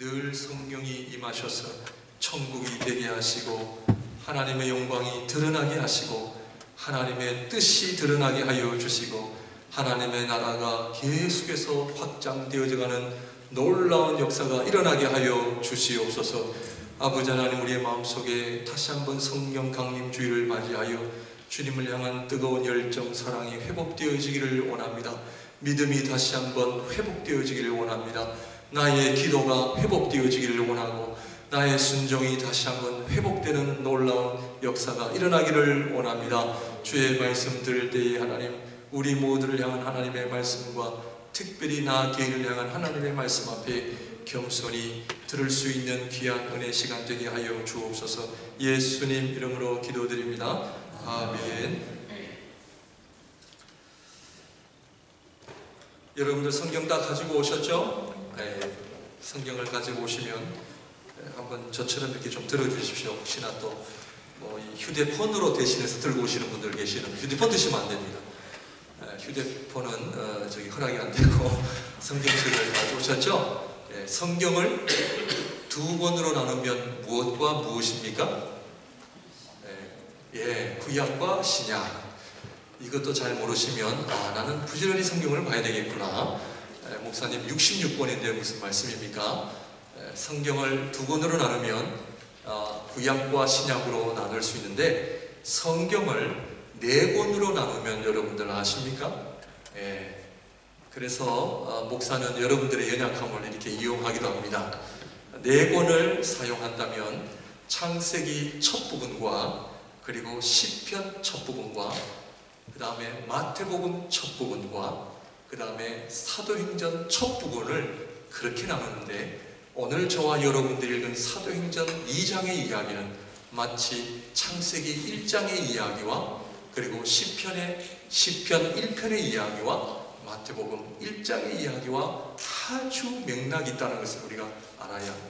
늘 성령이 임하셔서 천국이 되게 하시고 하나님의 영광이 드러나게 하시고 하나님의 뜻이 드러나게 하여 주시고 하나님의 나라가 계속해서 확장되어져가는 놀라운 역사가 일어나게 하여 주시옵소서. 아버지 하나님, 우리의 마음속에 다시 한번 성령 강림주의를 맞이하여 주님을 향한 뜨거운 열정, 사랑이 회복되어지기를 원합니다. 믿음이 다시 한번 회복되어지기를 원합니다. 나의 기도가 회복되어지기를 원하고 나의 순종이 다시 한번 회복되는 놀라운 역사가 일어나기를 원합니다. 주의 말씀 들을 때에 하나님, 우리 모두를 향한 하나님의 말씀과 특별히 나 개인을 향한 하나님의 말씀 앞에 겸손히 들을 수 있는 귀한 은혜 시간 되게 하여 주옵소서. 예수님 이름으로 기도드립니다. 아멘. 여러분들 성경 다 가지고 오셨죠? 네, 성경을 가지고 오시면 한번 저처럼 이렇게 좀 들어주십시오. 혹시나 또 휴대폰으로 대신해서 들고 오시는 분들 계시는, 휴대폰 드시면 안 됩니다. 휴대폰은 저기 허락이 안 되고 성경책을 가지고 오셨죠? 네, 성경을 두 권으로 나누면 무엇과 무엇입니까? 예, 구약과 신약. 이것도 잘 모르시면 나는 부지런히 성경을 봐야 되겠구나. 목사님 66권인데 무슨 말씀입니까? 성경을 두 권으로 나누면 구약과 신약으로 나눌 수 있는데 성경을 네 권으로 나누면 여러분들 아십니까? 그래서 목사는 여러분들의 연약함을 이렇게 이용하기도 합니다. 네 권을 사용한다면 창세기 첫 부분과 그리고 시편 첫 부분과 그 다음에 마태복음 첫 부분과 그 다음에 사도행전 첫 부분을 그렇게 나누는데, 오늘 저와 여러분들이 읽은 사도행전 2장의 이야기는 마치 창세기 1장의 이야기와 그리고 시편 1편의 이야기와 마태복음 1장의 이야기와 아주 맥락이 있다는 것을 우리가 알아야 합니다.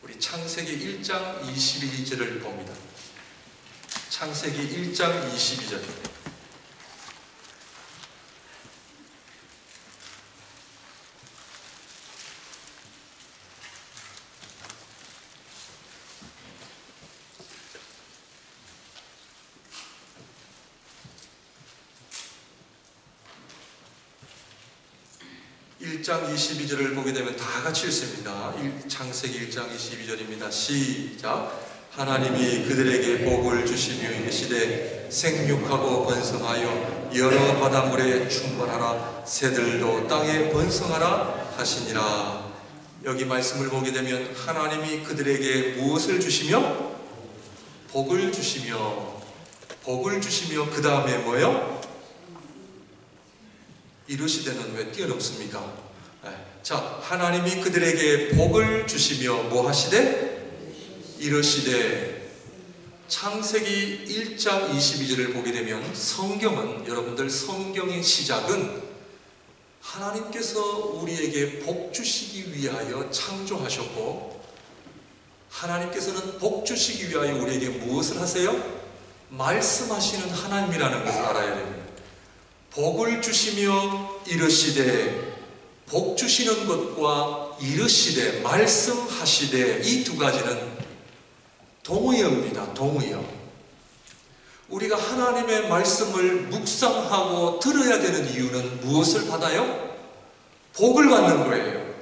우리 창세기 1장 22절을 봅니다. 창세기 1장 22절. (1장 22절을) 보게 되면 다 같이 읽습니다. 창세기 1장 22절입니다. 시작. 하나님이 그들에게 복을 주시며 이르시되 생육하고 번성하여 여러 바닷물에 충만하라, 새들도 땅에 번성하라 하시니라. 여기 말씀을 보게 되면 하나님이 그들에게 무엇을 주시며? 복을 주시며 그 다음에 뭐요? 이르시되는 왜 뛰어넘습니까? 자, 하나님이 그들에게 복을 주시며 뭐 하시되? 이르시되. 창세기 1장 22절을 보게 되면 성경은, 여러분들 성경의 시작은 하나님께서 우리에게 복 주시기 위하여 창조하셨고, 하나님께서는 복 주시기 위하여 우리에게 무엇을 하세요? 말씀하시는 하나님이라는 것을 알아야 됩니다. 복을 주시며 이르시되, 복 주시는 것과 이르시되, 말씀하시되, 이 두 가지는 동의어입니다. 동의어. 우리가 하나님의 말씀을 묵상하고 들어야 되는 이유는 무엇을 받아요? 복을 받는 거예요.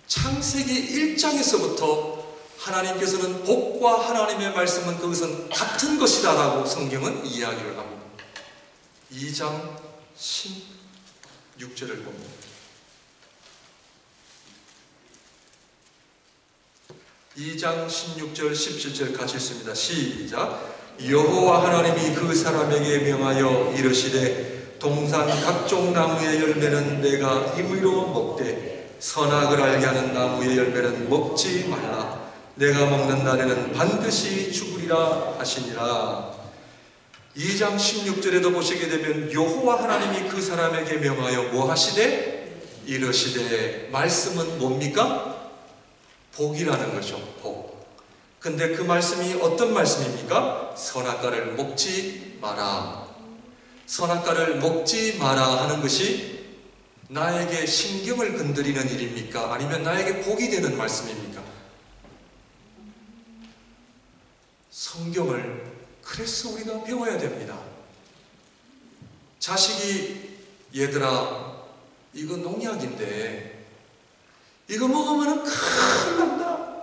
창세기 1장에서부터 하나님께서는 복과 하나님의 말씀은 그것은 같은 것이다 라고 성경은 이야기를 합니다. 2장 16절을 봅니다. 2장 16절 17절 같이 읽습니다. 시작. 여호와 하나님이 그 사람에게 명하여 이르시되 동산 각종 나무의 열매는 내가 임의로 먹되 선악을 알게 하는 나무의 열매는 먹지 말라. 내가 먹는 날에는 반드시 죽으리라 하시니라. 2장 16절에도 보시게 되면 여호와 하나님이 그 사람에게 명하여 뭐 하시되? 이르시되. 말씀은 뭡니까? 복이라는 것이죠. 복. 근데 그 말씀이 어떤 말씀입니까? 선악과를 먹지 마라. 선악과를 먹지 마라 하는 것이 나에게 신경을 건드리는 일입니까? 아니면 나에게 복이 되는 말씀입니까? 성경을 그래서 우리가 배워야 됩니다. 자식이 얘들아 이거 농약인데 이거 먹으면 큰일 난다.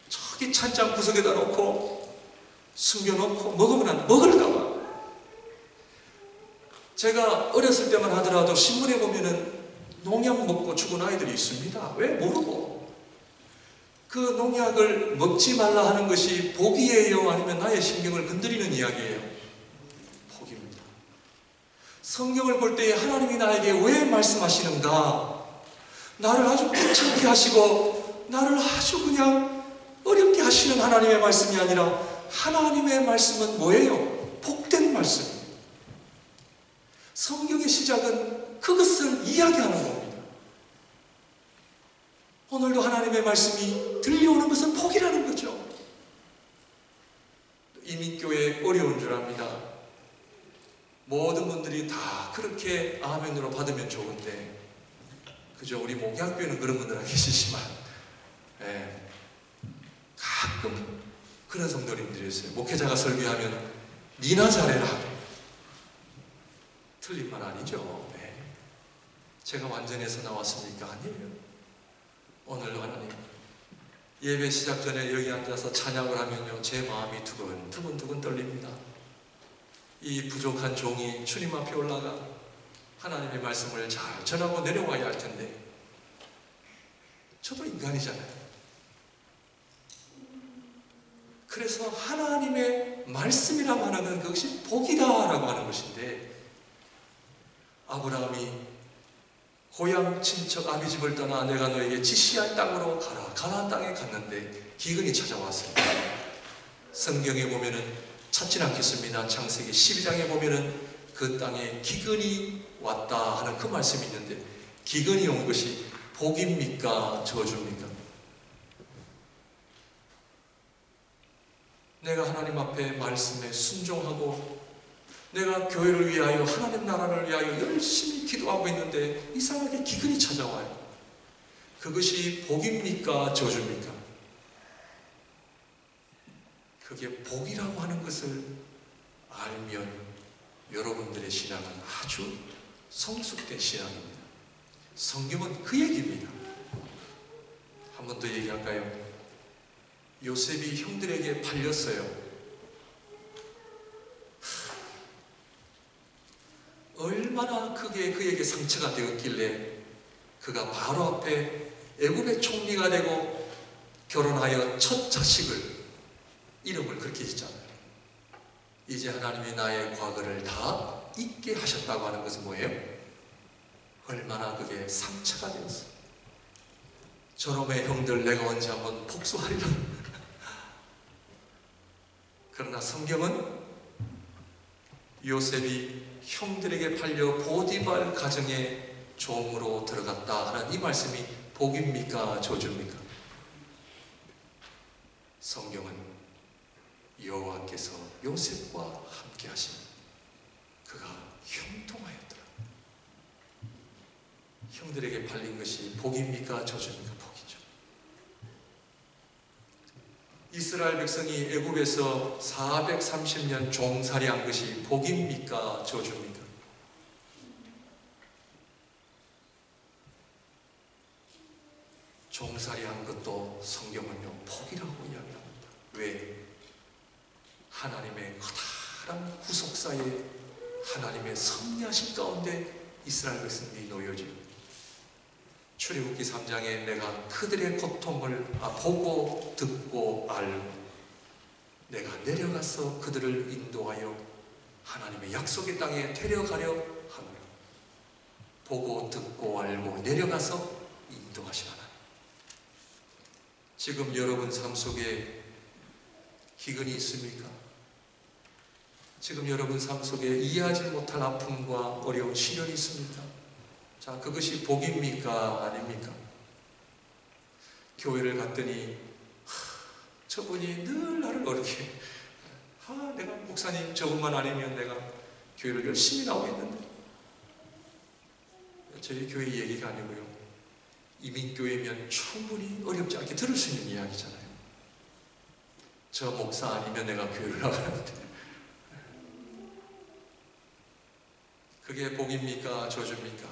저기 찬장 구석에다 놓고 숨겨놓고 먹으면 안 돼. 먹을까봐. 제가 어렸을 때만 하더라도 신문에 보면은 농약 먹고 죽은 아이들이 있습니다. 왜? 모르고. 그 농약을 먹지 말라 하는 것이 복이에요? 아니면 나의 신경을 건드리는 이야기예요? 복입니다. 성경을 볼 때 하나님이 나에게 왜 말씀하시는가? 나를 아주 귀찮게 하시고 나를 아주 그냥 어렵게 하시는 하나님의 말씀이 아니라 하나님의 말씀은 뭐예요? 복된 말씀이에요. 성경의 시작은 그것을 이야기하는 겁니다. 오늘도 하나님의 말씀이 들려오는 것은 복이라는 거죠. 이민교회 어려운 줄 압니다. 모든 분들이 다 그렇게 아멘으로 받으면 좋은데 그죠? 우리 목양교회는 그런 분들 안 계시지만 가끔 그런 성도님들이 있어요. 목회자가 설교하면 니나 잘해라. 틀린 말 아니죠. 제가 완전해서 나왔습니까? 아니에요. 오늘 하나님 예배 시작 전에 여기 앉아서 찬양을 하면요 제 마음이 두근두근 떨립니다. 이 부족한 종이 주님 앞에 올라가 하나님의 말씀을 잘 전하고 내려와야 할 텐데 저도 인간이잖아요. 그래서 하나님의 말씀이라고 하는 건 그것이 복이다라고 하는 것인데 아브라함이 고향 친척 아비 집을 떠나 내가 너에게 지시할 땅으로 가라. 가나안 땅에 갔는데 기근이 찾아왔어요. 성경에 보면은 찾진 않겠습니다. 창세기 12장에 보면은 그 땅에 기근이 왔다 하는 그 말씀이 있는데 기근이 온 것이 복입니까? 저주입니까? 내가 하나님 앞에 말씀에 순종하고 내가 교회를 위하여 하나님 나라를 위하여 열심히 기도하고 있는데 이상하게 기근이 찾아와요. 그것이 복입니까? 저주입니까? 그게 복이라고 하는 것을 알면 여러분들의 신앙은 아주 성숙된 신앙입니다. 성경은 그 얘기입니다. 한 번 더 얘기할까요? 요셉이 형들에게 팔렸어요. 얼마나 크게 그에게 상처가 되었길래 그가 바로 앞에 애굽의 총리가 되고 결혼하여 첫 자식을 이름을 그렇게 짓잖아요. 이제 하나님이 나의 과거를 다 잊게 하셨다고 하는 것은 뭐예요? 얼마나 그게 상처가 되었어요. 저놈의 형들 내가 언제 한번 복수하리라. 그러나 성경은 요셉이 형들에게 팔려 보디발 가정에 종으로 들어갔다 하는 이 말씀이 복입니까? 저주입니까? 성경은 여호와께서 요셉과 함께 하시니 그가 형통하였더라. 형들에게 팔린 것이 복입니까? 저주입니까? 복이죠. 이스라엘 백성이 애굽에서 430년 종살이한 것이 복입니까? 저주입니까? 종살이한 것도 성경은요 복이라고 이야기합니다. 왜? 하나님의 커다란 구속사에 하나님의 섭리하심 가운데 이스라엘 백성들이 놓여집니다. 출애굽기 3장에 내가 그들의 고통을 보고 듣고 알고 내가 내려가서 그들을 인도하여 하나님의 약속의 땅에 데려가려 하노라. 보고 듣고 알고 내려가서 인도하신 하나님. 지금 여러분 삶 속에 기근이 있습니까? 지금 여러분 삶 속에 이해하지 못할 아픔과 어려운 시련이 있습니까? 자, 그것이 복입니까? 아닙니까? 교회를 갔더니 저분이 늘 나를 어렵게 내가 목사님 저분만 아니면 내가 교회를 열심히 나오겠는데 저희 교회 얘기가 아니고요. 이민교회면 충분히 어렵지 않게 들을 수 있는 이야기잖아요. 저 목사 아니면 내가 교회를 나가는데 그게 복입니까? 저주입니까?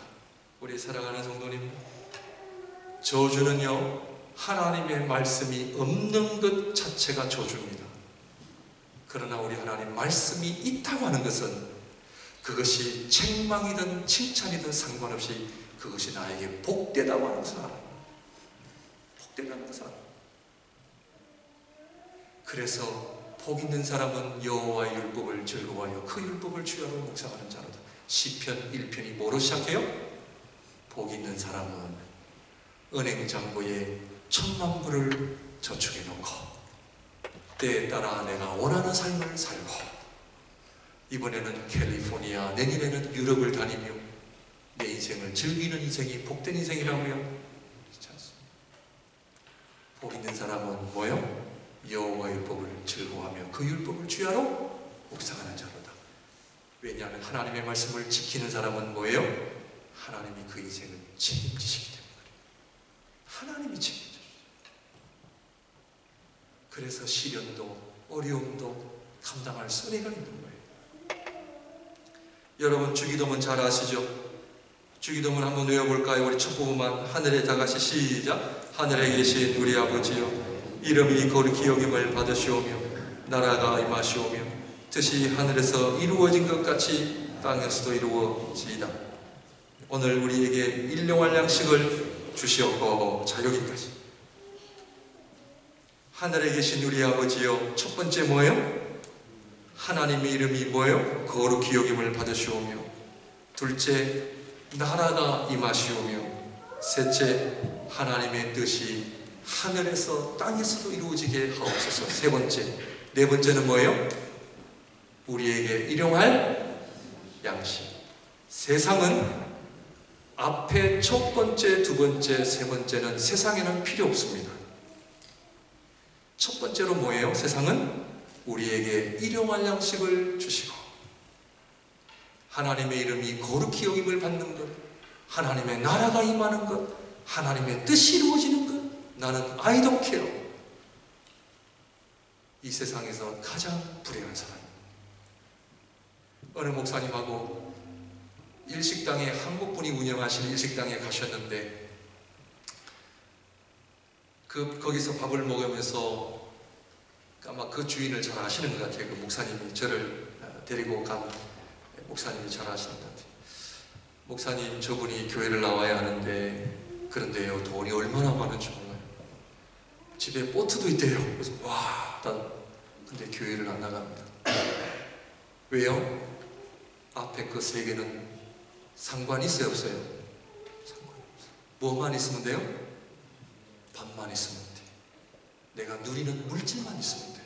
우리 사랑하는 성도님, 저주는요, 하나님의 말씀이 없는 것 자체가 저주입니다. 그러나 우리 하나님 말씀이 있다고 하는 것은 그것이 책망이든 칭찬이든 상관없이 그것이 나에게 복되다고 하는 것을 알아요. 복되다는 것을 알아요. 그래서 복 있는 사람은 여호와의 율법을 즐거워하여 그 율법을 주야로 묵상하는 자로다. 시편 1편이 뭐로 시작해요? 복 있는 사람은 은행 창고에 1,000만 불을 저축해 놓고 때에 따라 내가 원하는 삶을 살고 이번에는 캘리포니아, 내년에는 유럽을 다니며 내 인생을 즐기는 인생이 복된 인생이라고요? 그렇지 않습니다. 복 있는 사람은 뭐요? 여호와의 율법을 즐거워하며 그 율법을 주야로 묵상하는 자로다. 왜냐하면 하나님의 말씀을 지키는 사람은 뭐예요? 하나님이 그 인생을 책임지시기 때문에 하나님이 책임져요. 그래서 시련도 어려움도 감당할 은혜가 있는 거예요. 여러분 주기도문 잘 아시죠? 주기도문 한번 외워볼까요? 우리 첫 부분만 하늘에 다 같이 시작. 하늘에 계신 우리 아버지여, 이름이 거룩히 여김을 받으시오며 나라가 임하시오며 뜻이 하늘에서 이루어진 것 같이 땅에서도 이루어지이다. 오늘 우리에게 일용할 양식을 주시옵고. 자, 여기까지. 하늘에 계신 우리 아버지여, 첫 번째 뭐예요? 하나님의 이름이 뭐예요? 거룩히 여김을 받으시오며, 둘째 나라가 임하시오며, 셋째 하나님의 뜻이 하늘에서 땅에서도 이루어지게 하옵소서. 세 번째, 네 번째는 뭐예요? 우리에게 일용할 양식. 세상은 앞에 첫 번째, 두 번째, 세 번째는 세상에는 필요 없습니다. 첫 번째로 뭐예요? 세상은 우리에게 일용할 양식을 주시고 하나님의 이름이 거룩히 여김을 받는 것, 하나님의 나라가 임하는 것, 하나님의 뜻이 이루어지는 것. 나는 I don't care. 이 세상에서 가장 불행한 사람입니다. 어느 목사님하고 일식당에, 한국분이 운영하시는 일식당에 가셨는데 거기서 밥을 먹으면서 아마 그 주인을 잘 아시는 것 같아요. 그 목사님이 저를 데리고 간 목사님이 잘 아시는 것 같아요. 목사님, 저분이 교회를 나와야 하는데 그런데요, 돈이 얼마나 많은지 몰라요. 집에 보트도 있대요. 그래서 와, 난 근데 교회를 안 나갑니다. 왜요? 앞에 그 세 개는 상관이 있어요, 없어요? 상관이 없어요. 뭐만 있으면 돼요? 밥만 있으면 돼. 내가 누리는 물질만 있으면 돼.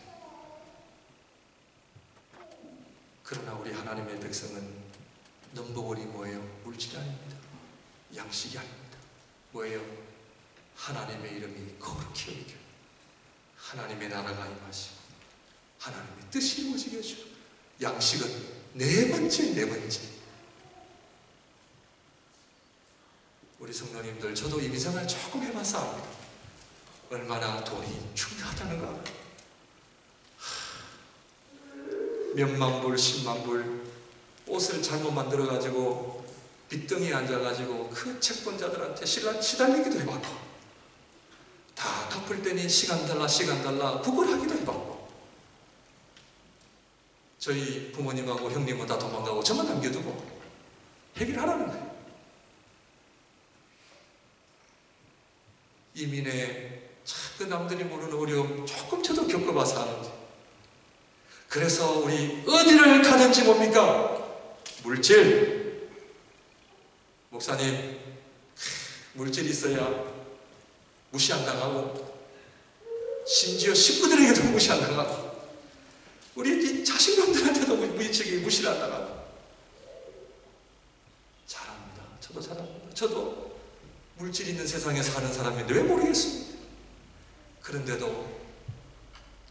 그러나 우리 하나님의 백성은 넘버원이 뭐예요? 물질이 아닙니다. 양식이 아닙니다. 뭐예요? 하나님의 이름이 거룩히 여기게, 하나님의 나라가 임하시고 하나님의 뜻이 이루어지게 해주고, 양식은 네 번째. 우리 성도님들, 저도 이민생활 조금 해봐서 압니다. 얼마나 돈이 중요하다는가. 몇만 불, 10만 불 옷을 잘못 만들어가지고 빚덩이에 앉아가지고 그 채권자들한테 시달리기도 해봤고, 다 갚을 때니 시간 달라 구걸하기도 해봤고, 저희 부모님하고 형님은 다 도망가고 저만 남겨두고 해결하라는 거예요. 이민의 그 남들이 모르는 어려움 조금 저도 겪어봐서 아는데, 그래서 우리 어디를 가든지 뭡니까? 물질. 목사님, 물질 있어야 무시 안 당하고, 심지어 식구들에게도 무시 안 당하고, 우리 자식놈들한테도 무시를 안 당하고. 잘합니다. 저도 잘합니다. 저도 물질 있는 세상에 사는 사람인데 왜 모르겠습니다. 그런데도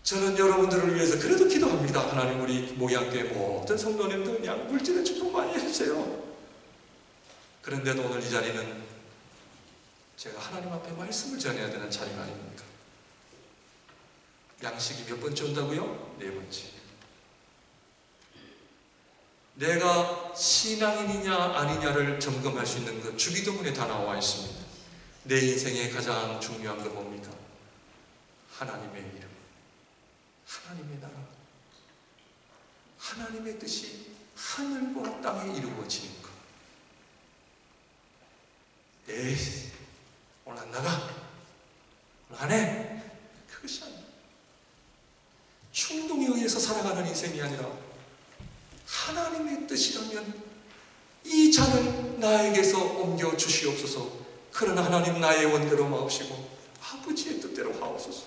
저는 여러분들을 위해서 그래도 기도합니다. 하나님, 우리 목양교회 모든 성도님들 그냥 물질의 축복 많이 해주세요. 그런데도 오늘 이 자리는 제가 하나님 앞에 말씀을 전해야 되는 자리가 아닙니까? 양식이 몇 번째 온다고요? 4번째. 내가 신앙인이냐 아니냐를 점검할 수 있는 것 주기도문에 다 나와 있습니다. 내 인생의 가장 중요한 건 뭡니까? 하나님의 이름, 하나님의 나라, 하나님의 뜻이 하늘과 땅에 이루어지는 것. 에이, 오늘 안 나가? 오늘 안 해? 그것이 아니야. 충동에 의해서 살아가는 인생이 아니라 하나님의 뜻이라면 이 잔을 나에게서 옮겨 주시옵소서. 그러나 하나님 나의 원대로 마옵시고 아버지의 뜻대로 하옵소서.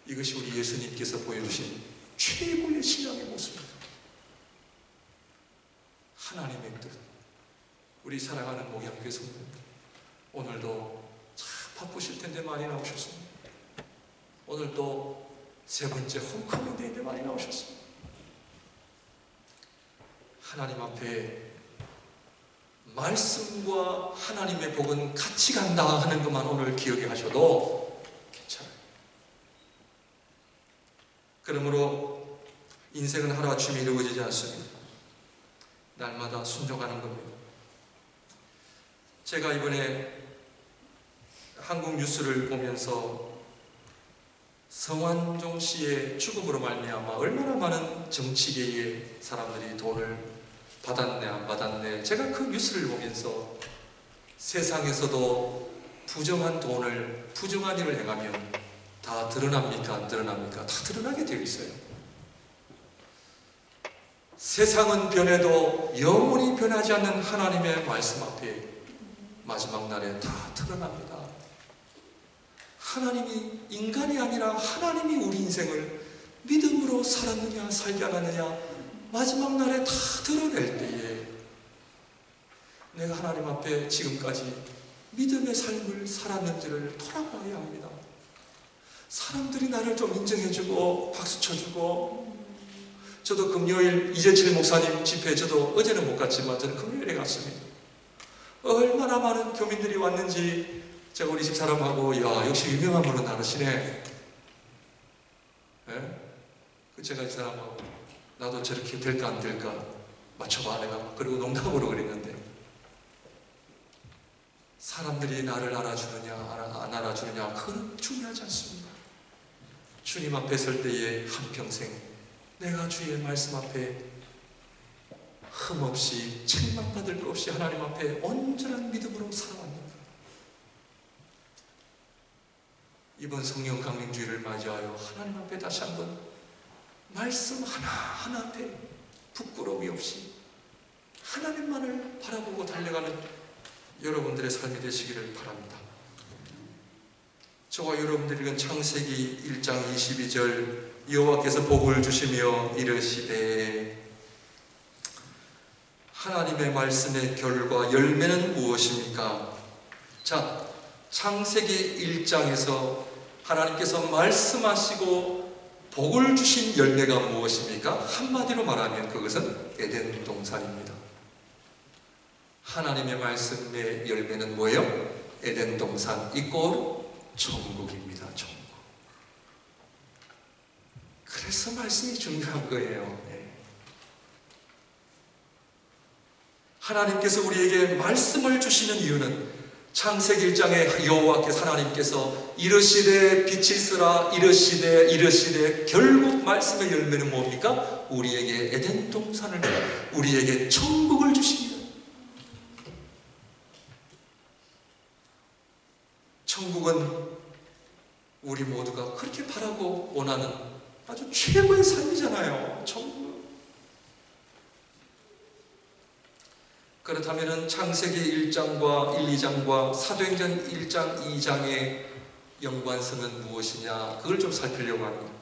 이것이 우리 예수님께서 보여주신 최고의 신앙의 모습입니다. 하나님의 뜻. 우리 사랑하는 목양교회 성도님, 오늘도 참 바쁘실 텐데 많이 나오셨습니다. 오늘도 3번째 홈커밍데이인데 많이 나오셨습니다. 하나님 앞에 말씀과 하나님의 복은 같이 간다 하는 것만 오늘 기억해 하셔도 괜찮아요. 그러므로 인생은 하루아침에 이루어지지 않습니다. 날마다 순종하는 겁니다. 제가 이번에 한국 뉴스를 보면서 성완종 씨의 죽음으로 말미암아 얼마나 많은 정치계의 사람들이 돈을 받았네 안 받았네, 제가 그 뉴스를 보면서 세상에서도 부정한 돈을, 부정한 일을 행하면 다 드러납니까 안 드러납니까? 다 드러나게 되어 있어요. 세상은 변해도 영원히 변하지 않는 하나님의 말씀 앞에 마지막 날에 다 드러납니다. 하나님이 인간이 아니라 하나님이 우리 인생을 믿음으로 살았느냐 살지 않았느냐 마지막 날에 다 드러낼 때에 내가 하나님 앞에 지금까지 믿음의 삶을 살았는지를 돌아봐야 합니다. 사람들이 나를 좀 인정해주고 박수 쳐주고, 저도 금요일 이재칠 목사님 집회, 저도 어제는 못 갔지만 저는 금요일에 갔습니다. 얼마나 많은 교민들이 왔는지 제가 우리 집 사람하고, 야 역시 유명한 분은 다르시네. 예? 제가 이 사람하고 나도 저렇게 될까 안 될까 맞춰봐 내가, 그리고 농담으로 그랬는데 사람들이 나를 알아주느냐 안 알아주느냐 그건 중요하지 않습니다. 주님 앞에 설 때에 한평생 내가 주의 말씀 앞에 흠없이 책망받을 것 없이 하나님 앞에 온전한 믿음으로 살아왔는가. 이번 성령 강림주의를 맞이하여 하나님 앞에 다시 한번 말씀 하나하나 앞에 부끄러움이 없이 하나님만을 바라보고 달려가는 여러분들의 삶이 되시기를 바랍니다. 저와 여러분들이 읽은 창세기 1장 22절, 여호와께서 복을 주시며 이르시되, 하나님의 말씀의 결과 열매는 무엇입니까? 자, 창세기 1장에서 하나님께서 말씀하시고 복을 주신 열매가 무엇입니까? 한마디로 말하면 그것은 에덴 동산입니다. 하나님의 말씀의 열매는 뭐예요? 에덴 동산 이꼴 천국입니다. 천국. 그래서 말씀이 중요한 거예요. 하나님께서 우리에게 말씀을 주시는 이유는 창세기 1장에 여호와께서 하나님께서 이르시되 빛이 있으라 이르시되 결국 말씀의 열매는 뭡니까? 우리에게 에덴 동산을, 우리에게 천국을 주십니다. 천국은 우리 모두가 그렇게 바라고 원하는 아주 최고의 삶이잖아요. 천국. 그렇다면 창세기 1장과 1, 2장과 사도행전 1장, 2장의 연관성은 무엇이냐, 그걸 좀 살피려고 합니다.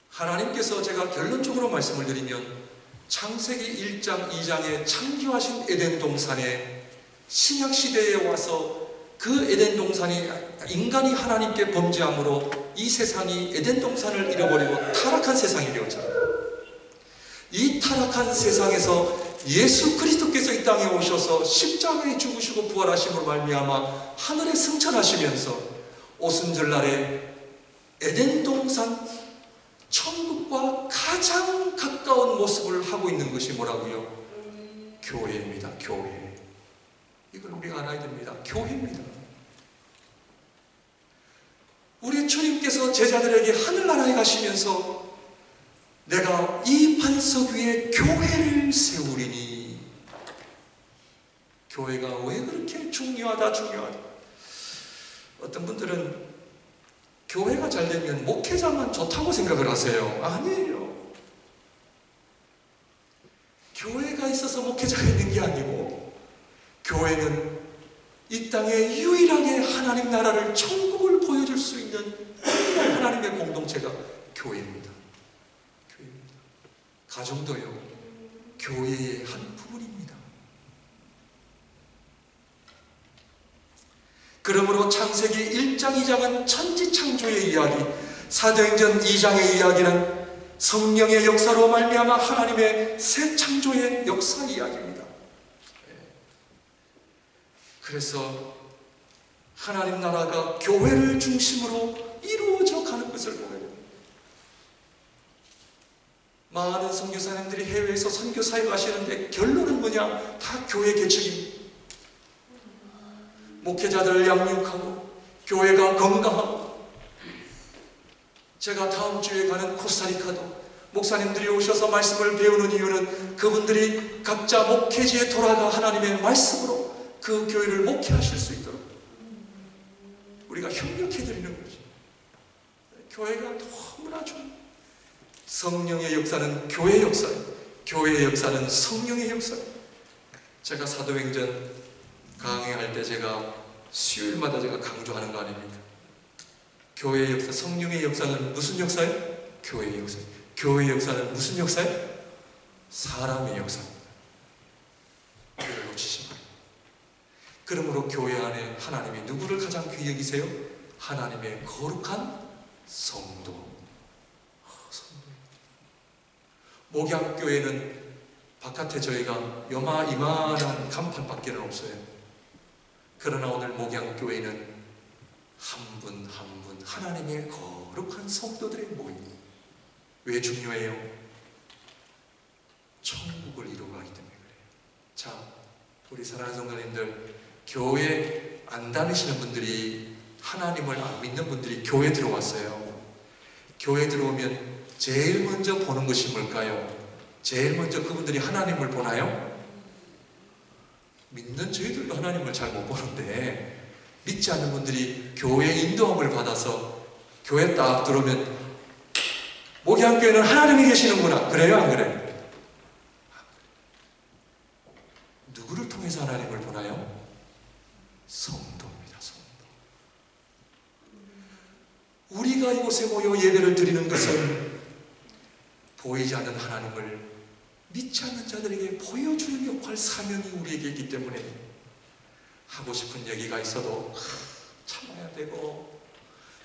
하나님께서, 제가 결론적으로 말씀을 드리면 창세기 1장, 2장에 창조하신 에덴 동산에 신약시대에 와서 그 에덴 동산이, 인간이 하나님께 범죄함으로 이 세상이 에덴 동산을 잃어버리고 타락한 세상이 되었잖아요. 이 타락한 세상에서 예수 그리스도께서 이 땅에 오셔서 십자가에 죽으시고 부활하심으로 말미암아 하늘에 승천하시면서 오순절날에 에덴 동산 천국과 가장 가까운 모습을 하고 있는 것이 뭐라고요? 교회입니다. 교회. 이걸 우리가 알아야 됩니다. 교회입니다. 우리 주님께서 제자들에게 하늘나라에 가시면서 내가 이 반석 위에 교회를 세우리니, 교회가 왜 그렇게 중요하다. 어떤 분들은 교회가 잘 되면 목회자만 좋다고 생각을 하세요. 아니에요. 교회가 있어서 목회자가 있는 게 아니고, 교회는 이 땅에 유일하게 하나님 나라를, 천국을 보여줄 수 있는 하나님의 공동체가 교회입니다. 교회입니다. 가정도요, 교회의 한 부분입니다. 그러므로 창세기 1장, 2장은 천지창조의 이야기, 사도행전 2장의 이야기는 성령의 역사로 말미암아 하나님의 새 창조의 역사 이야기입니다. 그래서 하나님 나라가 교회를 중심으로 이루어져 가는 것을 보여요. 많은 선교사님들이 해외에서 선교 사역을 하시는데 결론은 뭐냐? 다 교회 개척입니다. 목회자들을 양육하고 교회가 건강하고, 제가 다음 주에 가는 코스타리카도 목사님들이 오셔서 말씀을 배우는 이유는 그분들이 각자 목회지에 돌아가 하나님의 말씀으로 그 교회를 목회하실 수 있도록 우리가 협력해드리는 거죠. 교회가 너무나 좀, 성령의 역사는 교회의 역사예요. 교회의 역사는 성령의 역사예요. 제가 사도행전 강의할 때 제가 수요일마다 제가 강조하는 거 아닙니까? 교회의 역사, 성령의 역사는 무슨 역사예요? 교회의 역사예요. 교회의 역사는 무슨 역사예요? 사람의 역사입니다. 이걸 놓치지 마세요. 그러므로 교회 안에 하나님이 누구를 가장 귀히 여기세요? 하나님의 거룩한 성도. 목양교회는 바깥에 저희가 이만한 간판밖에 없어요. 그러나 오늘 목양교회는 한 분 한 분 하나님의 거룩한 성도들의 모임. 왜 중요해요? 천국을 이루어가기 때문에 그래요. 자, 우리 사랑하는 성도님들, 교회 안 다니시는 분들이, 하나님을 안 믿는 분들이 교회 들어왔어요. 교회 들어오면 제일 먼저 보는 것이 뭘까요? 제일 먼저 그분들이 하나님을 보나요? 믿는 저희들도 하나님을 잘 못 보는데, 믿지 않는 분들이 교회 인도함을 받아서 교회 딱 들어오면 목양교회는 하나님이 계시는구나. 그래요? 안 그래요? 누구를 통해서 하나님을 보나요? 성도입니다. 성도. 우리가 이곳에 모여 예배를 드리는 것은 보이지 않는 하나님을 믿지 않는 자들에게 보여주는 역할, 사명이 우리에게 있기 때문에 하고 싶은 얘기가 있어도 참아야 되고,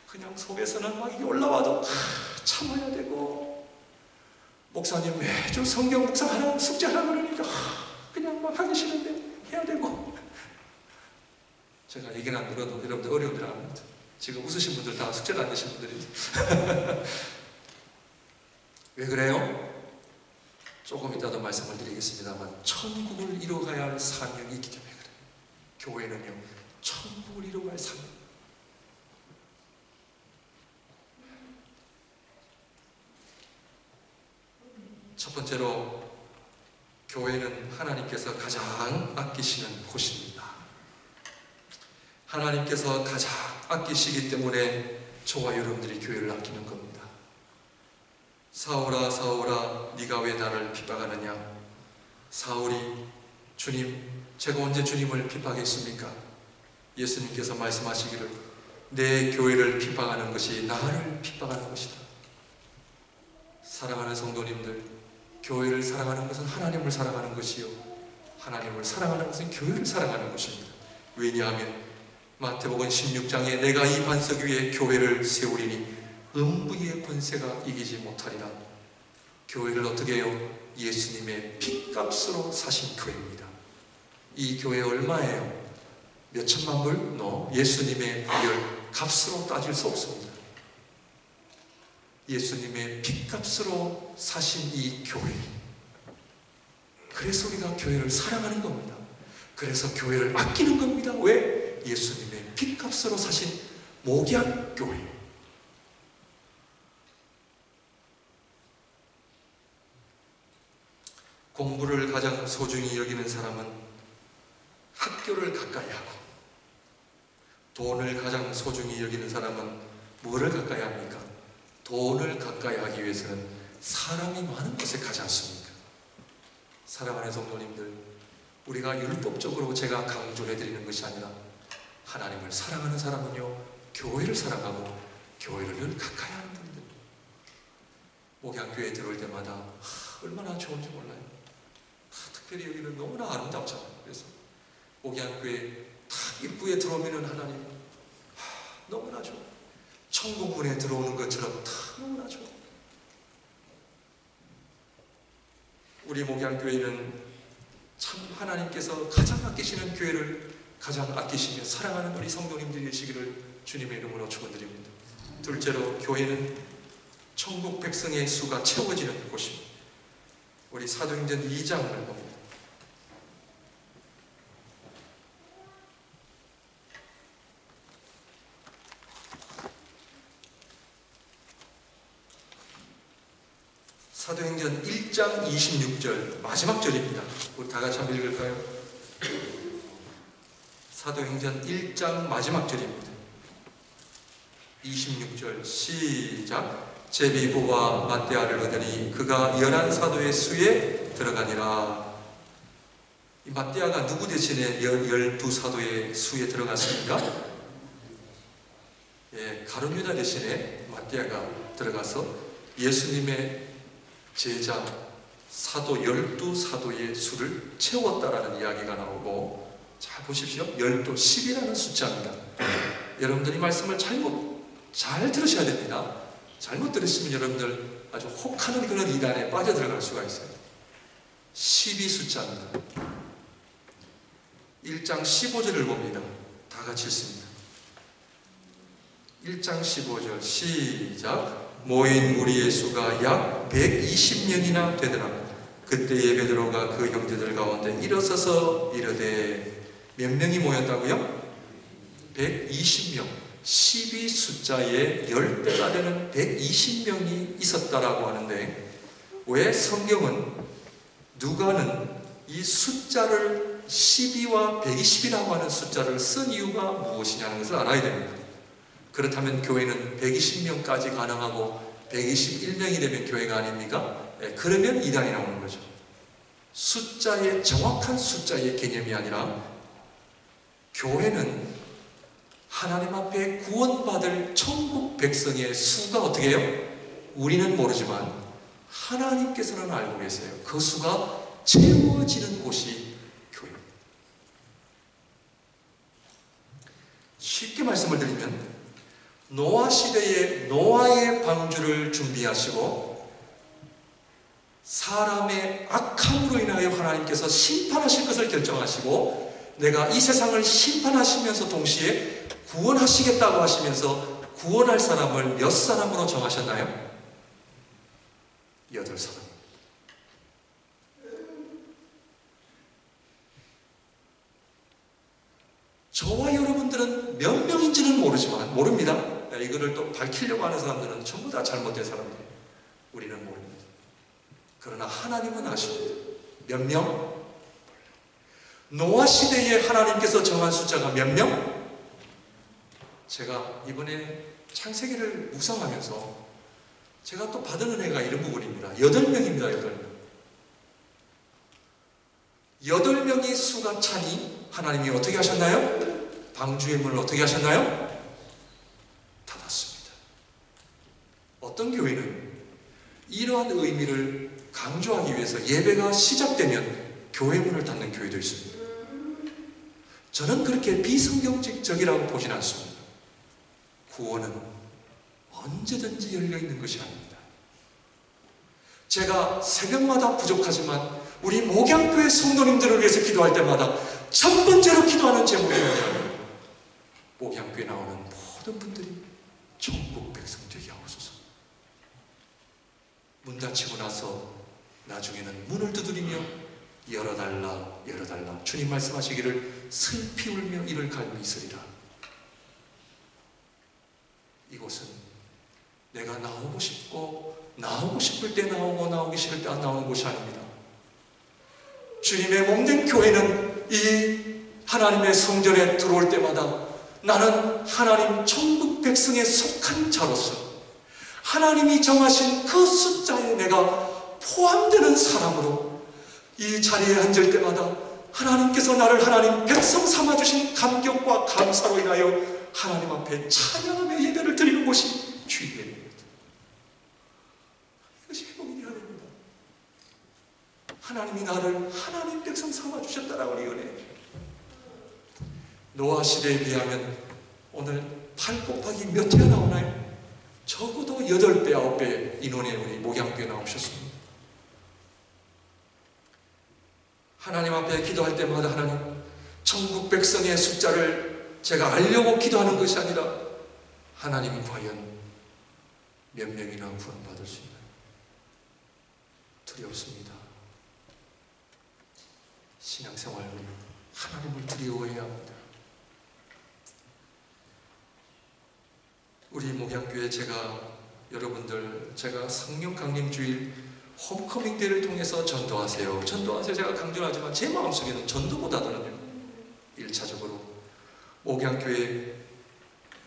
그냥 속에서는 막 이게 올라와도 참아야 되고, 목사님 매주 성경 묵상하라, 숙제하라 그러니까 그냥 막 하기 싫은데 해야 되고. 제가 얘기는 안 들어도 여러분들 어려운 줄 압니다. 지금 웃으신 분들 다 숙제를 안 내신 분들이. 왜 그래요? 조금 이따도 말씀을 드리겠습니다만, 천국을 이루어가야 할 사명이 있기 때문에 그래요. 교회는요, 천국을 이루어갈 사명. 첫 번째로, 교회는 하나님께서 가장 아끼시는 곳입니다. 하나님께서 가장 아끼시기 때문에 저와 여러분들이 교회를 아끼는 겁니다. 사울아 사울아 네가 왜 나를 핍박하느냐. 사울이 주님, 제가 언제 주님을 핍박했습니까? 예수님께서 말씀하시기를 내 교회를 핍박하는 것이 나를 핍박하는 것이다. 사랑하는 성도님들, 교회를 사랑하는 것은 하나님을 사랑하는 것이요, 하나님을 사랑하는 것은 교회를 사랑하는 것입니다. 왜냐하면 마태복음 16장에 내가 이 반석 위에 교회를 세우리니 음부의 권세가 이기지 못하리라. 교회를 어떻게 해요? 예수님의 핏값으로 사신 교회입니다. 이 교회 얼마예요? 몇 천만 불? No. 예수님의 보혈 값으로 따질 수 없습니다. 예수님의 핏값으로 사신 이 교회. 그래서 우리가 교회를 사랑하는 겁니다. 그래서 교회를 아끼는 겁니다. 왜? 예수님의 핏값으로 사신 목양교회. 공부를 가장 소중히 여기는 사람은 학교를 가까이 하고, 돈을 가장 소중히 여기는 사람은 뭐를 가까이 합니까? 돈을 가까이 하기 위해서는 사람이 많은 곳에 가지 않습니까? 사랑하는 성도님들, 우리가 율법적으로 제가 강조해드리는 것이 아니라 하나님을 사랑하는 사람은요, 교회를 사랑하고 교회를 늘 가까이 하는 분들. 목양교회에 들어올 때마다 얼마나 좋은지 몰라요. 특별히 여기는 너무나 아름답잖아요. 그래서 목양교회 딱 입구에 들어오면은 하나님 너무나 좋아. 천국문에 들어오는 것처럼 다 너무나 좋아. 우리 목양교회는 참 하나님께서 가장 아끼시는 교회를 가장 아끼시며 사랑하는 우리 성도님들이 되시기를 주님의 이름으로 축원드립니다. 둘째로, 교회는 천국 백성의 수가 채워지는 곳입니다. 우리 사도행전 2장을 봅니다. 사도행전 1장 26절 마지막 절입니다. 우리 다 같이 한번 읽을까요? 사도행전 1장 마지막 절입니다. 26절 시작. 제비고와 ματ대아를 얻으니 그가 11사도의 수에 들어가니라. 이 맏대아가 누구 대신에 12사도의 수에 들어갔습니까? 예, 가룟유다 대신에 맏대아가 들어가서 예수님의 제자 사도 12사도의 수를 채웠다라는 이야기가 나오고, 잘 보십시오. 12, 10이라는 숫자입니다. 여러분들이 말씀을 잘 들으셔야 됩니다. 잘못 들으시면 여러분들 아주 혹하는 그런 이단에 빠져들어갈 수가 있어요. 12 숫자입니다. 1장 15절을 봅니다. 다 같이 읽습니다. 1장 15절 시작. 모인 무리의 수가 약 120명이나 되더라. 그때에 베드로가 그 형제들 가운데 일어서서 이르되, 몇 명이 모였다고요? 120명. 12 숫자에 10배가 되는 120명이 있었다라고 하는데, 왜 성경은 누가는 이 숫자를 12와 120이라고 하는 숫자를 쓴 이유가 무엇이냐는 것을 알아야 됩니다. 그렇다면 교회는 120명까지 가능하고 121명이 되면 교회가 아닙니까? 그러면 이단이 나오는 거죠. 숫자의 정확한 숫자의 개념이 아니라, 교회는 하나님 앞에 구원받을 천국 백성의 수가 어떻게 해요? 우리는 모르지만 하나님께서는 알고 계세요. 그 수가 채워지는 곳이 교회입니다. 쉽게 말씀을 드리면, 노아 시대에 노아의 방주를 준비하시고 사람의 악함으로 인하여 하나님께서 심판하실 것을 결정하시고, 내가 이 세상을 심판하시면서 동시에 구원하시겠다고 하시면서 구원할 사람을 몇 사람으로 정하셨나요? 8사람. 저와 여러분들은 몇 명인지는 모릅니다. 이거를 또 밝히려고 하는 사람들은 전부 다 잘못된 사람들이에요. 우리는 모릅니다. 그러나 하나님은 아십니다. 몇 명? 노아 시대에 하나님께서 정한 숫자가 몇 명? 제가 이번에 창세기를 묵상하면서 제가 또 받은 은혜가 이런 부분입니다. 8명입니다. 8명이 수가 차니 하나님이 어떻게 하셨나요? 방주의 문을 어떻게 하셨나요? 닫았습니다. 어떤 교회는 이러한 의미를 강조하기 위해서 예배가 시작되면 교회 문을 닫는 교회도 있습니다. 저는 그렇게 비성경적이라고 보진 않습니다. 구원은 언제든지 열려있는 것이 아닙니다. 제가 새벽마다 부족하지만 우리 목양교회 성도님들을 위해서 기도할 때마다 첫 번째로 기도하는 제목이 뭐냐면 목양교회에 나오는 모든 분들이 천국 백성 되게 하옵소서. 문 닫히고 나서 나중에는 문을 두드리며 열어달라 열어달라 주님 말씀하시기를 슬피 울며 이를 갈미 있으리라. 이곳은 내가 나오고 싶고 나오고 싶을 때 나오고 나오기 싫을 때 안 나오는 곳이 아닙니다. 주님의 몸된 교회는 이 하나님의 성전에 들어올 때마다 나는 하나님 천국 백성에 속한 자로서 하나님이 정하신 그 숫자에 내가 포함되는 사람으로 이 자리에 앉을 때마다 하나님께서 나를 하나님 백성 삼아주신 감격과 감사로 인하여 하나님 앞에 찬양하며 예배를 드리는 곳이 주의 예배입니다. 이것이 회복이 되어야 됩니다. 하나님이 나를 하나님 백성 삼아주셨다라고 하는 은혜. 노아 시대에 비하면 오늘 8 곱하기 몇 회가 나오나요? 적어도 8배, 9배 인원의 우리 목양교에 나오셨습니다. 하나님 앞에 기도할 때마다 하나님 천국 백성의 숫자를 제가 알려고 기도하는 것이 아니라 하나님 과연 몇 명이나 구원받을 수 있나요? 두렵습니다. 신앙생활은 하나님을 두려워해야 합니다. 우리 목양교회 제가 성령 강림 주일 홈커밍 데이를 통해서 전도하세요. 전도하세요. 제가 강조하지만 제 마음속에는 전도보다는 1차적으로 목양교회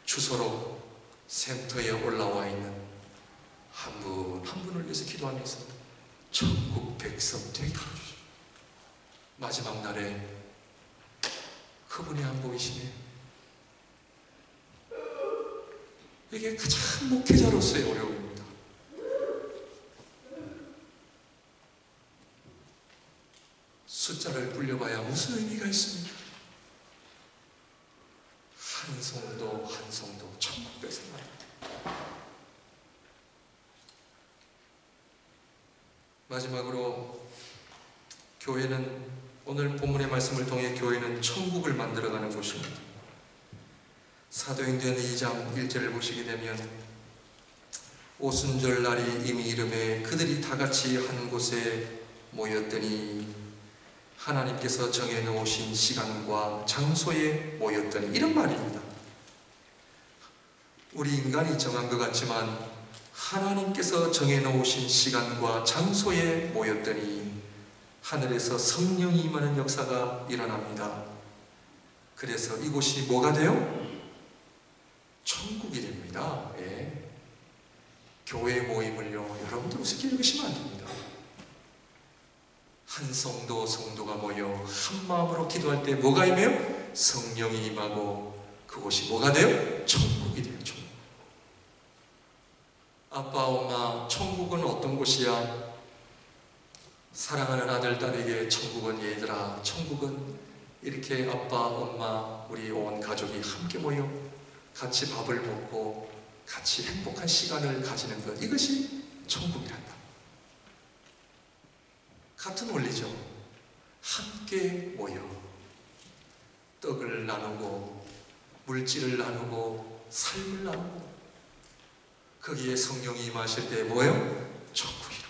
주소로 센터에 올라와 있는 한 분 한 분을 위해서 기도하면서 천국 백성 되게 해주십시오. 마지막 날에 그분이 안 보이시네. 이게 가장 목회자로서의 어려움입니다. 숫자를 불려봐야 무슨 의미가 있습니까? 한 성도 천국 백성 말입니다. 마지막으로 교회는 오늘 본문의 말씀을 통해 교회는 천국을 만들어가는 곳입니다. 사도행전 2장 1절을 보시게 되면 오순절 날이 이미 이름에 그들이 다 같이 한 곳에 모였더니 하나님께서 정해놓으신 시간과 장소에 모였더니 이런 말입니다. 우리 인간이 정한 것 같지만 하나님께서 정해놓으신 시간과 장소에 모였더니 하늘에서 성령이 임하는 역사가 일어납니다. 그래서 이곳이 뭐가 돼요? 천국이 됩니다. 예. 교회 모임을요 여러분들 우습게 여기시면 안 됩니다. 한 성도가 모여 한 마음으로 기도할 때 뭐가 임해요? 성령이 임하고 그곳이 뭐가 돼요? 천국이 돼요. 천국. 아빠 엄마 천국은 어떤 곳이야? 사랑하는 아들 딸에게 천국은 얘들아 천국은 이렇게 아빠 엄마 우리 온 가족이 함께 모여 같이 밥을 먹고 같이 행복한 시간을 가지는 것, 이것이 천국이란다. 같은 원리죠. 함께 모여 떡을 나누고 물질을 나누고 삶을 나누고 거기에 성령이 임하실 때 뭐예요? 천국이라고.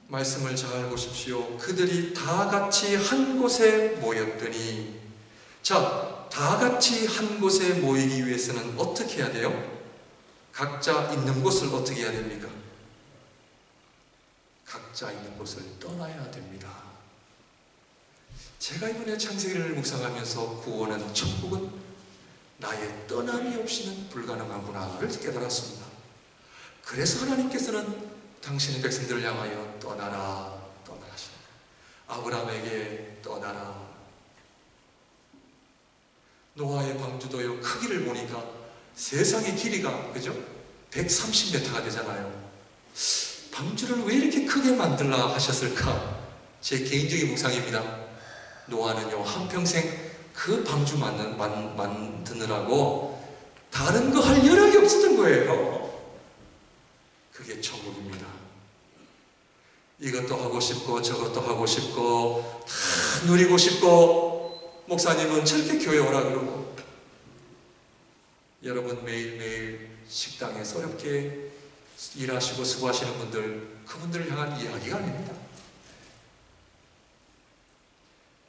말씀을 잘 보십시오. 그들이 다 같이 한 곳에 모였더니, 자, 다 같이 한 곳에 모이기 위해서는 어떻게 해야 돼요? 각자 있는 곳을 어떻게 해야 됩니까? 각자 있는 곳을 떠나야 됩니다. 제가 이번에 창세기를 묵상하면서 구원은 천국은 나의 떠남이 없이는 불가능하구나를 깨달았습니다. 그래서 하나님께서는 당신의 백성들을 향하여 떠나라 하시는 아브라함에게 떠나라. 노아의 방주도요 크기를 보니까 세상의 길이가 그죠? 130m가 되잖아요. 방주를 왜 이렇게 크게 만들라 하셨을까? 제 개인적인 묵상입니다. 노아는요 한평생 그 방주 만드느라고 다른 거 할 여력이 없었던 거예요. 그게 천국입니다. 이것도 하고 싶고 저것도 하고 싶고 다 누리고 싶고, 목사님은 저렇게 교회 오라 그러고, 여러분 매일매일 식당에서 어렵게 일하시고 수고하시는 분들, 그분들을 향한 이야기가 아닙니다.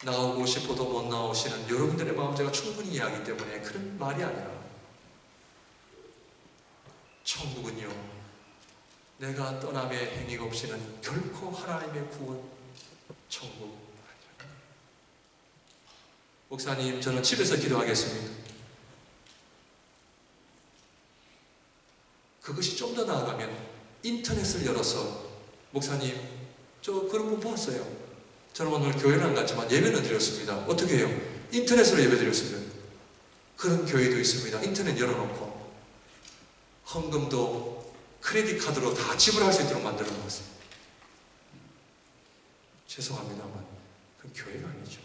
나오고 싶어도 못 나오시는 여러분들의 마음 제가 충분히 이해하기 때문에 그런 말이 아니라, 천국은요, 내가 떠남의 행위가 없이는 결코 하나님의 구원, 천국. 목사님, 저는 집에서 기도하겠습니다. 그것이 좀 더 나아가면 인터넷을 열어서, 목사님, 저 그런 분 봤어요. 저는 오늘 교회는 안 갔지만 예배는 드렸습니다. 어떻게 해요? 인터넷으로 예배 드렸습니다. 그런 교회도 있습니다. 인터넷 열어놓고 헌금도 크레딧 카드로 다 지불할 수 있도록 만들어 놓았어요. 죄송합니다만 그건 교회가 아니죠.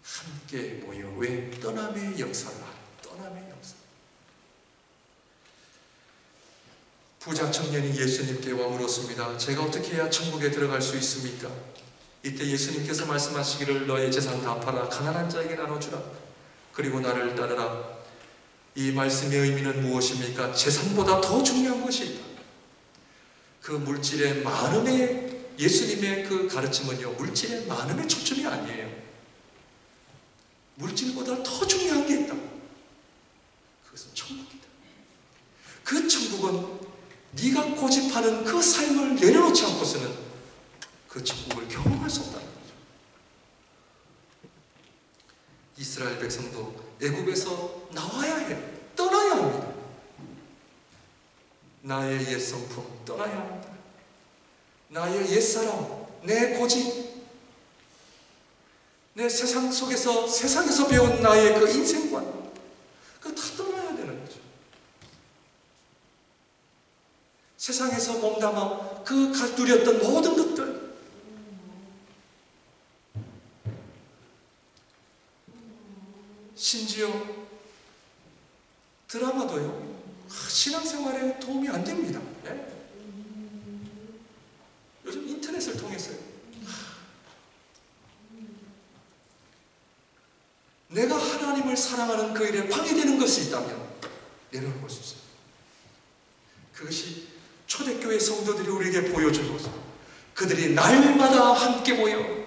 함께 모여, 왜? 떠남의 역사를 하는, 떠남의 역사. 부자 청년이 예수님께 와 물었습니다. 제가 어떻게 해야 천국에 들어갈 수 있습니까? 이때 예수님께서 말씀하시기를, 너의 재산 다 팔아 가난한 자에게 나눠주라. 그리고 나를 따르라. 이 말씀의 의미는 무엇입니까? 재산보다 더 중요한 것이 있다. 그 물질의 많음에, 예수님의 그 가르침은요, 물질의 많음에 초점이 아니에요. 물질보다 더 중요한 게 있다. 그것은 천국이다. 그 천국은 네가 고집하는 그 삶을 내려놓지 않고서는 그 천국을 경험할 수 없다는 거죠. 이스라엘 백성도 애굽에서 나와야 해. 떠나야 합니다. 나의 옛 성품 떠나야 합니다. 나의 옛사람, 내 고집, 내 세상 속에서, 세상에서 배운 나의 그 인생관, 그거 다 떠나야 되는 거죠. 세상에서 몸담아 그 누렸던 모든 것들, 심지어 드라마도요, 신앙생활에 도움이 안 됩니다. 네? 요즘 인터넷을 통해서요, 내가 하나님을 사랑하는 그 일에 방해되는 것이 있다면 내려놓을 수 있어요. 그것이 초대교회 성도들이 우리에게 보여준 모습. 그들이 날마다 함께 모여,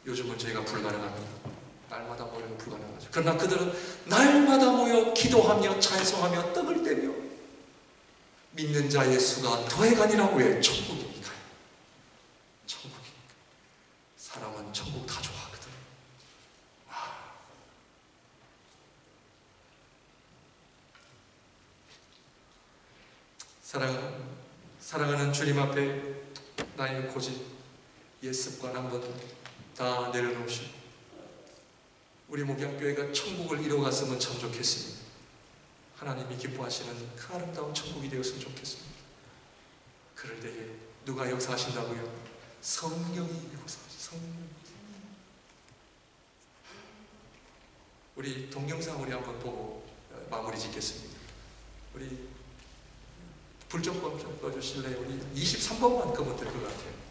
요즘은 저희가 불가능합니다. 날마다 모여는 불가능하죠. 그러나 그들은 날마다 모여 기도하며 찬송하며 떡을 떼며 믿는 자의 수가 더해가니라고 해. 천국이니까요. 천국이니까. 사람은 천국 다 좋아하거든. 사랑하는 주님 앞에 나의 고집, 옛 습관 한번 다 내려놓으시고, 우리 목양교회가 천국을 이뤄갔으면 참 좋겠습니다. 하나님이 기뻐하시는 그 아름다운 천국이 되었으면 좋겠습니다. 그럴 때에 누가 역사하신다고요? 성령이 역사하시죠. 성령. 우리 동영상 우리 한번 보고 마무리 짓겠습니다. 우리 불정법 좀 꺼주실래요? 우리 23번만 끄면 될 것 같아요.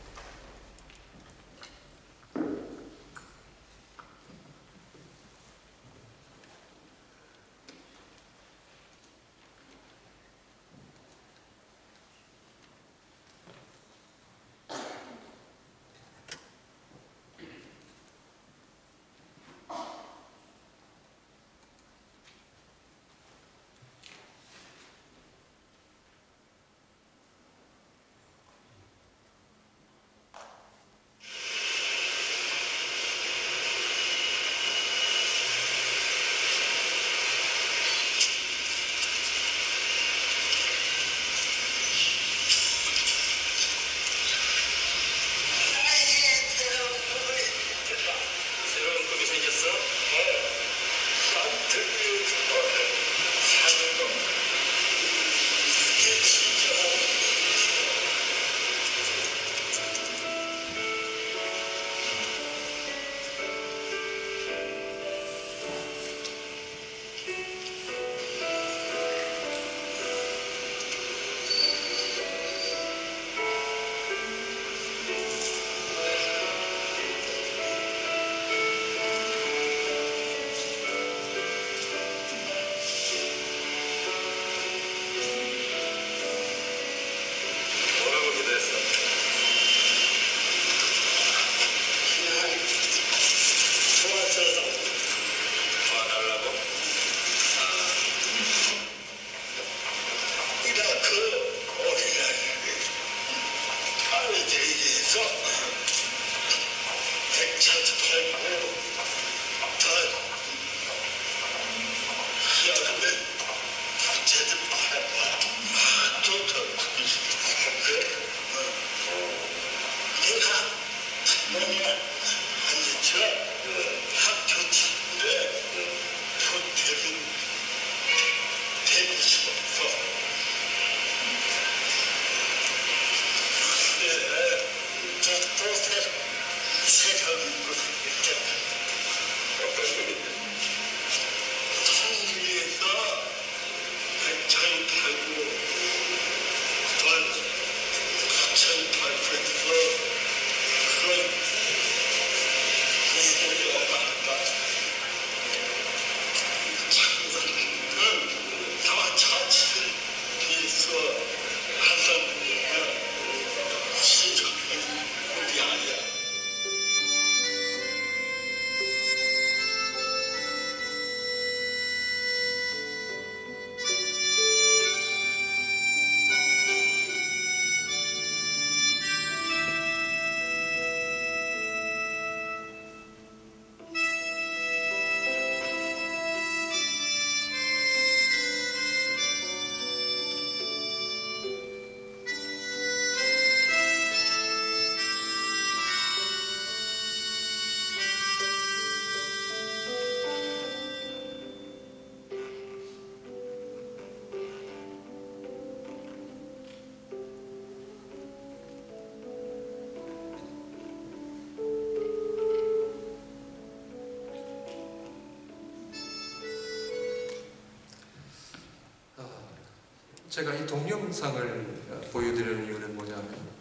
제가 이 동영상을 보여드리는 이유는 뭐냐면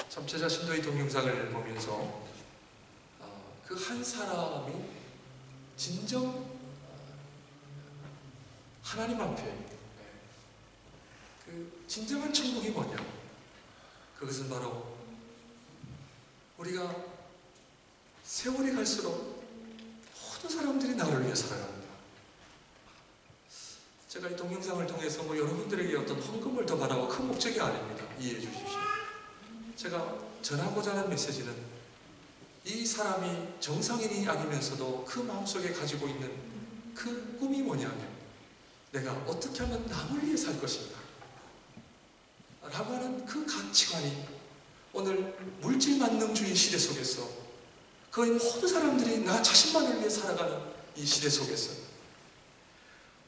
참 제 자신도 이 동영상을 보면서 그 한 사람이 진정 하나님 앞에 그 진정한 천국이 뭐냐, 그것은 바로 우리가 세월이 갈수록 모든 사람들이 나를 위해 살아갑니다. 제가 이 동영상을 통해서 여러분들에게 어떤 헌금을 더 바라고 큰 목적이 아닙니다. 이해해 주십시오. 제가 전하고자 하는 메시지는 이 사람이 정상인이 아니면서도 그 마음속에 가지고 있는 그 꿈이 뭐냐면 내가 어떻게 하면 남을 위해 살 것인가 라고 하는 그 가치관이 오늘 물질 만능주의 시대 속에서 거의 모든 사람들이 나 자신만을 위해 살아가는 이 시대 속에서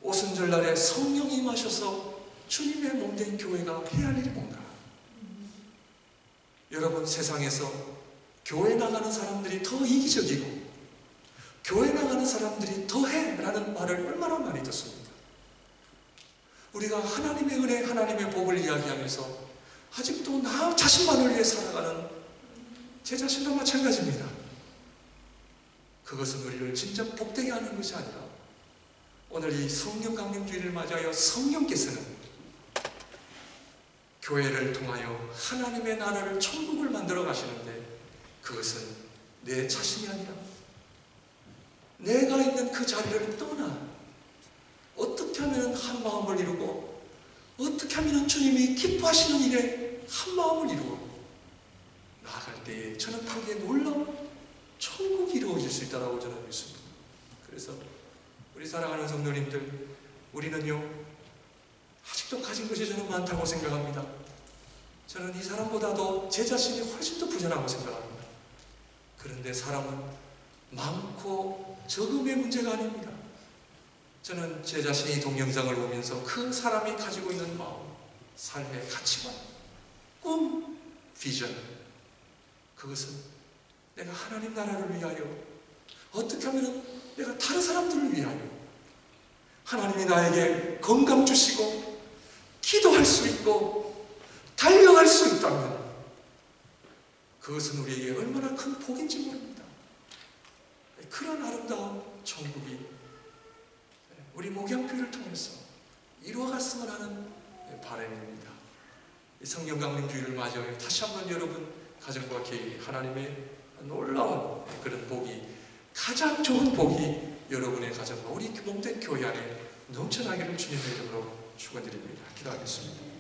오순절날에 성령이 임하셔서 주님의 몸된 교회가 해야 할 일이 뭔가? 여러분, 세상에서 교회 나가는 사람들이 더 이기적이고 교회 나가는 사람들이 더 해라는 말을 얼마나 많이 듣습니까? 우리가 하나님의 은혜, 하나님의 복을 이야기하면서 아직도 나 자신만을 위해 살아가는 제 자신도 마찬가지입니다. 그것은 우리를 진짜 복되게 하는 것이 아니라 오늘 이 성령 강림주의를 맞이하여 성령께서는 교회를 통하여 하나님의 나라를, 천국을 만들어 가시는데 그것은 내 자신이 아니라 내가 있는 그 자리를 떠나 어떻게 하면 한 마음을 이루고 어떻게 하면 주님이 기뻐하시는 일에 한 마음을 이루고 나아갈 때에 저는 거기에 놀라운 천국이 이루어질 수 있다고 저는 믿습니다. 그래서 우리 사랑하는 성도님들, 우리는요 아직도 가진 것이 저는 많다고 생각합니다. 저는 이 사람보다도 제 자신이 훨씬 더 부자라고 생각합니다. 그런데 사람은 많고 적음의 문제가 아닙니다. 저는 제 자신이 동영상을 보면서 그 사람이 가지고 있는 마음, 삶의 가치관, 꿈, 비전, 그것은 내가 하나님 나라를 위하여 어떻게 하면 내가 다른 사람들을 위하여 하나님이 나에게 건강 주시고 기도할 수 있고 달려갈 수 있다면 그것은 우리에게 얼마나 큰 복인지 모릅니다. 그런 아름다운 천국이 우리 목양교회를 통해서 이루어갔으면 하는 바람입니다. 이 성령 강림주의를 맞이하여 다시 한번 여러분 가정과 개인이 하나님의 놀라운 그런 복이, 가장 좋은 복이 여러분의 가정과 우리 몸된 교회 안에 넘쳐나기를 주님의 이름으로 축원드립니다. 기도하겠습니다.